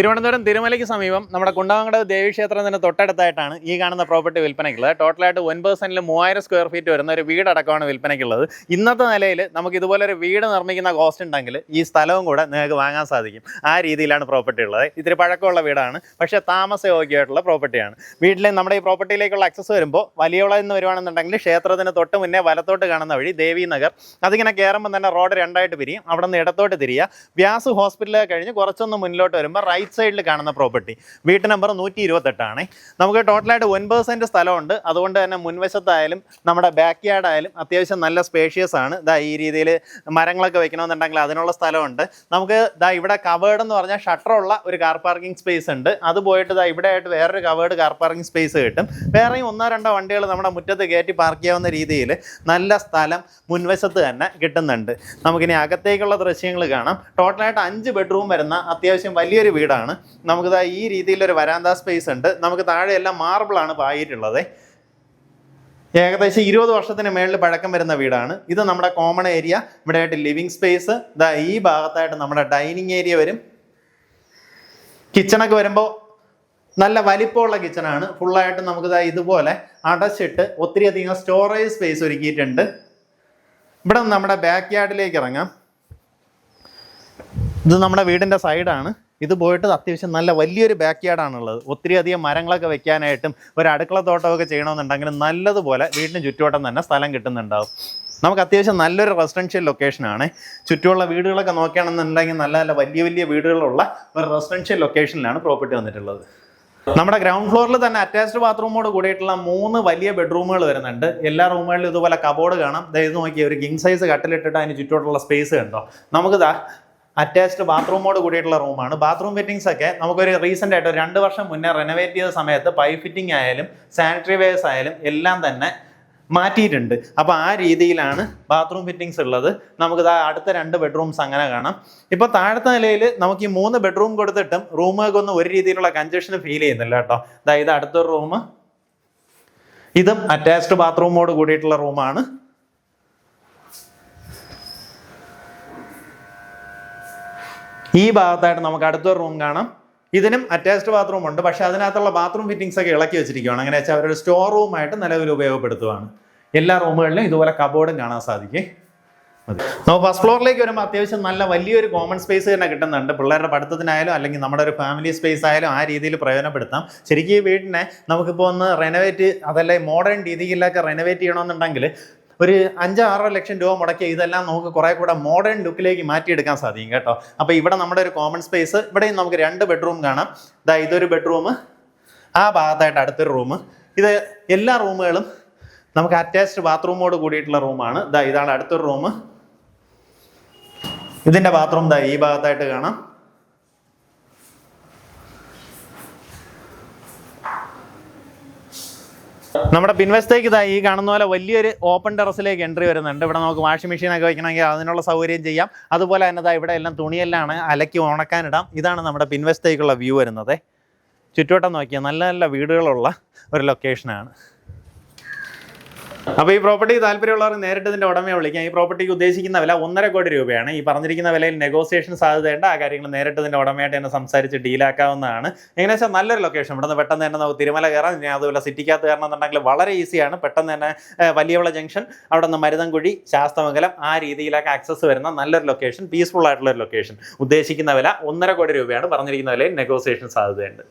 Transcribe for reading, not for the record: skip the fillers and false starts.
തിരുവനന്തപുരം തിരുമലയ്ക്ക് സമീപം നമ്മുടെ കുണ്ടമംഗലം ദേവീക്ഷേത്രത്തിന് തൊട്ടടുത്തായിട്ടാണ് ഈ കാണുന്ന പ്രോപ്പർട്ടി വിൽപ്പനയ്ക്കുള്ളത്. ടോട്ടലായിട്ട് 9 സെന്റിൽ 3000 സ്ക്വയർ ഫീറ്റ് വരുന്ന ഒരു വീടടക്കമാണ് വിൽപ്പനയ്ക്കുള്ളത്. ഇന്നത്തെ നിലയിൽ നമുക്ക് ഇതുപോലൊരു വീട് നിർമ്മിക്കുന്ന കോസ്റ്റ് ഉണ്ടെങ്കിൽ ഈ സ്ഥലവും കൂടെ നിങ്ങൾക്ക് വാങ്ങാൻ സാധിക്കും. ആ രീതിയിലാണ് പ്രോപ്പർട്ടി ഉള്ളത്. ഇത്തിരി പഴക്കമുള്ള വീടാണ്, പക്ഷേ താമസയോഗ്യമായിട്ടുള്ള പ്രോപ്പർട്ടിയാണ്. വീട്ടിലെ നമ്മുടെ ഈ പ്രോപ്പർട്ടിയിലേക്കുള്ള ആക്സസ് വരുമ്പോൾ വലിയവളയിൽ നിന്ന് വരുവാണെന്നുണ്ടെങ്കിൽ ക്ഷേത്രത്തിന് തൊട്ട് മുന്നേ വലത്തോട്ട് കാണുന്ന വഴി ദേവി നഗർ, അതിങ്ങനെ കയറുമ്പോൾ തന്നെ റോഡ് രണ്ടായിട്ട് പിരിയും. അവിടെ നിന്ന് ഇടത്തോട്ട് തിരിയുക. വ്യാസ് ഹോസ്പിറ്റൽ കഴിഞ്ഞ് കുറച്ചൊന്ന് മുന്നിലോട്ട് വരുമ്പോൾ റൈറ്റ് സൈഡിൽ കാണുന്ന പ്രോപ്പർട്ടി. വീട്ട് നമ്പർ 128 ആണ്. നമുക്ക് ടോട്ടലായിട്ട് 9 സെന്റ് സ്ഥലമുണ്ട്. അതുകൊണ്ട് തന്നെ മുൻവശത്തായാലും നമ്മുടെ ബാക്ക് യാർഡ് ആയാലും അത്യാവശ്യം നല്ല സ്പേഷ്യസ് ആണ്. ഈ രീതിയിൽ മരങ്ങളൊക്കെ വെക്കണമെന്നുണ്ടെങ്കിൽ അതിനുള്ള സ്ഥലമുണ്ട്. നമുക്ക് ഇവിടെ കവേർഡ് എന്ന് പറഞ്ഞാൽ ഷട്ടറുള്ള ഒരു കാർ പാർക്കിംഗ് സ്പേസ് ഉണ്ട്. അത് പോയിട്ട് ഇവിടെ ആയിട്ട് വേറൊരു കവേർഡ് കാർ പാർക്കിംഗ് സ്പേസ് കിട്ടും. വേറെയും 1-2 വണ്ടികൾ നമ്മുടെ മുറ്റത്ത് കയറ്റി പാർക്ക് ചെയ്യാവുന്ന രീതിയിൽ നല്ല സ്ഥലം മുൻവശത്ത് തന്നെ കിട്ടുന്നുണ്ട്. നമുക്കിനി അകത്തേക്കുള്ള ദൃശ്യങ്ങൾ കാണാം. ടോട്ടലായിട്ട് 5 ബെഡ്റൂം വരുന്ന അത്യാവശ്യം വലിയൊരു വീടാണ്. നമുക്ക് ഈ രീതിയിലൊരു വരാന്ത സ്പേസ് ഉണ്ട്. നമുക്ക് താഴെ എല്ലാം മാർബിളാണ് പായിട്ടുള്ളത്. ഏകദേശം 20 വർഷത്തിന് മേളിൽ പഴക്കം വരുന്ന വീടാണ്. ഇത് നമ്മുടെ കോമൺ ഏരിയ. ഇവിടെ ആയിട്ട് ലിവിങ് സ്പേസ്. ഈ ഭാഗത്തായിട്ട് നമ്മുടെ ഡൈനിങ് ഏരിയ വരും. കിച്ചണൊക്കെ വരുമ്പോൾ നല്ല വലിപ്പമുള്ള കിച്ചണാണ്. ഫുള്ളായിട്ട് നമുക്ക് ഇതുപോലെ അടച്ചിട്ട് ഒത്തിരി അധികം സ്റ്റോറേജ് സ്പേസ് ഒരുക്കിയിട്ടുണ്ട്. ഇവിടെ നമ്മുടെ ബാക്ക് യാർഡിലേക്ക് ഇറങ്ങാം. ഇത് നമ്മുടെ വീടിൻ്റെ സൈഡാണ്. ഇത് പോയിട്ട് അത്യാവശ്യം നല്ല വലിയൊരു ബാക്ക് യാർഡാണുള്ളത്. ഒത്തിരി അധികം മരങ്ങളൊക്കെ വെക്കാനായിട്ടും ഒരു അടുക്കള തോട്ടമൊക്കെ ചെയ്യണമെന്നുണ്ടെങ്കിൽ നല്ലതുപോലെ വീടിന് ചുറ്റുവട്ടം തന്നെ സ്ഥലം കിട്ടുന്നുണ്ടാവും. നമുക്ക് അത്യാവശ്യം നല്ലൊരു റെസിഡൻഷ്യൽ ലൊക്കേഷനാണ്. ചുറ്റുമുള്ള വീടുകളൊക്കെ നോക്കുകയാണെന്നുണ്ടെങ്കിൽ നല്ല നല്ല വലിയ വലിയ വീടുകളുള്ള ഒരു റെസിഡൻഷ്യൽ ലൊക്കേഷനിലാണ് പ്രോപ്പർട്ടി വന്നിട്ടുള്ളത്. നമ്മുടെ ഗ്രൗണ്ട് ഫ്ലോറിൽ തന്നെ അറ്റാച്ച്ഡ് ബാത്റൂമോട് കൂടിയിട്ടുള്ള 3 വലിയ ബെഡ്റൂമുകൾ വരുന്നുണ്ട്. എല്ലാ റൂമുകളിലും ഇതുപോലെ കബോർഡ് കാണാം. ഇത് നോക്കിയാൽ ഒരു കിങ് സൈസ് കട്ടിലിട്ടിട്ട് അതിന് ചുറ്റോട്ടുള്ള സ്പേസ് കണ്ടോ. നമുക്ക് അറ്റാച്ച്ഡ് ബാത്റൂമോട് കൂടിയിട്ടുള്ള റൂമാണ്. ബാത്റൂം ഫിറ്റിംഗ്സ് ഒക്കെ നമുക്കൊരു റീസെൻ്റ് ആയിട്ട് 2 വർഷം മുന്നേ റെനോവേറ്റ് ചെയ്ത സമയത്ത് പൈപ്പ് ഫിറ്റിംഗ് ആയാലും സാനിറ്ററി വെയർസ് ആയാലും എല്ലാം തന്നെ മാറ്റിയിട്ടുണ്ട്. അപ്പോൾ ആ രീതിയിലാണ് ബാത്റൂം ഫിറ്റിംഗ്സ് ഉള്ളത്. നമുക്ക് അടുത്ത 2 ബെഡ്റൂംസ് അങ്ങനെ കാണാം. ഇപ്പോൾ താഴത്തെ നിലയിൽ നമുക്ക് ഈ 3 ബെഡ്റൂം കൊടുത്തിട്ടും റൂമുകൾക്കൊന്നും ഒരു രീതിയിലുള്ള കൺജഷൻ ഫീൽ ചെയ്യുന്നില്ല കേട്ടോ. ഇത് അടുത്തൊരു റൂം. ഇതും അറ്റാച്ച്ഡ് ബാത്റൂമോട് കൂടിയിട്ടുള്ള റൂമാണ്. ഈ ഭാഗത്തായിട്ട് നമുക്ക് അടുത്തൊരു റൂം കാണാം. ഇതിനും അറ്റാച്ച്ഡ് ബാത്റൂം ഉണ്ട്. പക്ഷേ അതിനകത്തുള്ള ബാത്റൂം ഫിറ്റിംഗ്സ് ഒക്കെ ഇളക്കി വെച്ചിരിക്കുകയാണ്. അങ്ങനെ വെച്ചാൽ അവരൊരു സ്റ്റോർ റൂമായിട്ട് നിലവിൽ ഉപയോഗപ്പെടുത്തുകയാണ്. എല്ലാ റൂമുകളിലും ഇതുപോലെ കബോർഡും കാണാൻ സാധിക്കും. നമുക്ക് ഫസ്റ്റ് ഫ്ലോറിലേക്ക് വരുമ്പോൾ അത്യാവശ്യം നല്ല വലിയൊരു കോമൺ സ്പേസ് തന്നെ കിട്ടുന്നുണ്ട്. പിള്ളേരുടെ പഠിത്തത്തിനായാലും അല്ലെങ്കിൽ നമ്മുടെ ഒരു ഫാമിലി സ്പേസ് ആയാലും ആ രീതിയിൽ പ്രയോജനപ്പെടുത്താം. ശരിക്കും ഈ വീടിനെ നമുക്കിപ്പോൾ ഒന്ന് റെനോവേറ്റ്, അതല്ലേ മോഡേൺ രീതിയിലൊക്കെ റെനോവേറ്റ് ചെയ്യണമെന്നുണ്ടെങ്കിൽ ഒരു 5-6 ലക്ഷം രൂപ മുടക്കി ഇതെല്ലാം നമുക്ക് കുറേ കൂടെ മോഡേൺ ലുക്കിലേക്ക് മാറ്റിയെടുക്കാൻ സാധിക്കും കേട്ടോ. അപ്പോൾ ഇവിടെ നമ്മുടെ ഒരു കോമൺ സ്പേസ്. ഇവിടെയും നമുക്ക് 2 ബെഡ്റൂം കാണാം. ഇതൊരു ബെഡ്റൂം. ആ ഭാഗത്തായിട്ട് അടുത്തൊരു റൂം. ഇത് എല്ലാ റൂമുകളും നമുക്ക് അറ്റാച്ച്ഡ് ബാത്റൂമോട് കൂടിയിട്ടുള്ള റൂമാണ്. ഇതാണ് അടുത്തൊരു റൂം. ഇതിൻ്റെ ബാത്റൂം ഈ ഭാഗത്തായിട്ട് കാണാം. നമ്മുടെ പിൻവശത്തേക്ക് ഈ കാണുന്ന പോലെ വലിയൊരു ഓപ്പൺ ടെറസിലേക്ക് എൻട്രി വരുന്നുണ്ട്. ഇവിടെ നമുക്ക് വാഷിംഗ് മെഷീനൊക്കെ വെക്കണമെങ്കിൽ അതിനുള്ള സൗകര്യം ചെയ്യാം. അതുപോലെ തന്നെ ഇവിടെ എല്ലാം തുണിയെല്ലാം അലക്കി ഉണക്കാനിടാം. ഇതാണ് നമ്മുടെ പിൻവശത്തേക്കുള്ള വ്യൂ വരുന്നത്. ചുറ്റുവട്ടം നോക്കിയാൽ നല്ല നല്ല വീടുകളുള്ള ഒരു ലൊക്കേഷനാണ്. അപ്പോൾ ഈ പ്രോപ്പർട്ടി താല്പര്യമുള്ളവർ നേരിട്ട് ഇതിൻ്റെ ഉടമയെ വിളിക്കാം. ഈ പ്രോപ്പർട്ടിക്ക് ഉദ്ദേശിക്കുന്ന വില 1.5 കോടി രൂപയാണ്. ഈ പറഞ്ഞിരിക്കുന്ന വിലയിൽ നെഗോസിയേഷൻ സാധ്യതയുണ്ട്. ആ കാര്യങ്ങൾ നേരിട്ട് ഇതിൻ്റെ ഉടമയായിട്ട് തന്നെ സംസാരിച്ച് ഡീലാക്കാവുന്നതാണ്. എങ്ങനെ വെച്ചാൽ നല്ലൊരു ലൊക്കേഷൻ. ഇവിടെ നിന്ന് പെട്ടെന്ന് തന്നെ നമുക്ക് തിരുമല കയറാം. ഇനി അതുപോലെ സിറ്റിക്കകത്ത് കയറണം എന്നുണ്ടെങ്കിൽ വളരെ ഈസിയാണ്. പെട്ടെന്ന് തന്നെ വലിയവള ജംഗ്ഷൻ, അവിടെ നിന്ന് മരുതൻകുഴി, ശാസ്തമംഗലം ആ രീതിയിലൊക്കെ ആക്സസ് വരുന്ന നല്ലൊരു ലൊക്കേഷൻ, പീസ്ഫുൾ ആയിട്ടുള്ള ഒരു ലൊക്കേഷൻ. ഉദ്ദേശിക്കുന്ന വില 1.5 കോടി രൂപയാണ്. പറഞ്ഞിരിക്കുന്ന വിലയിൽ നെഗോസിയേഷൻ സാധ്യതയുണ്ട്.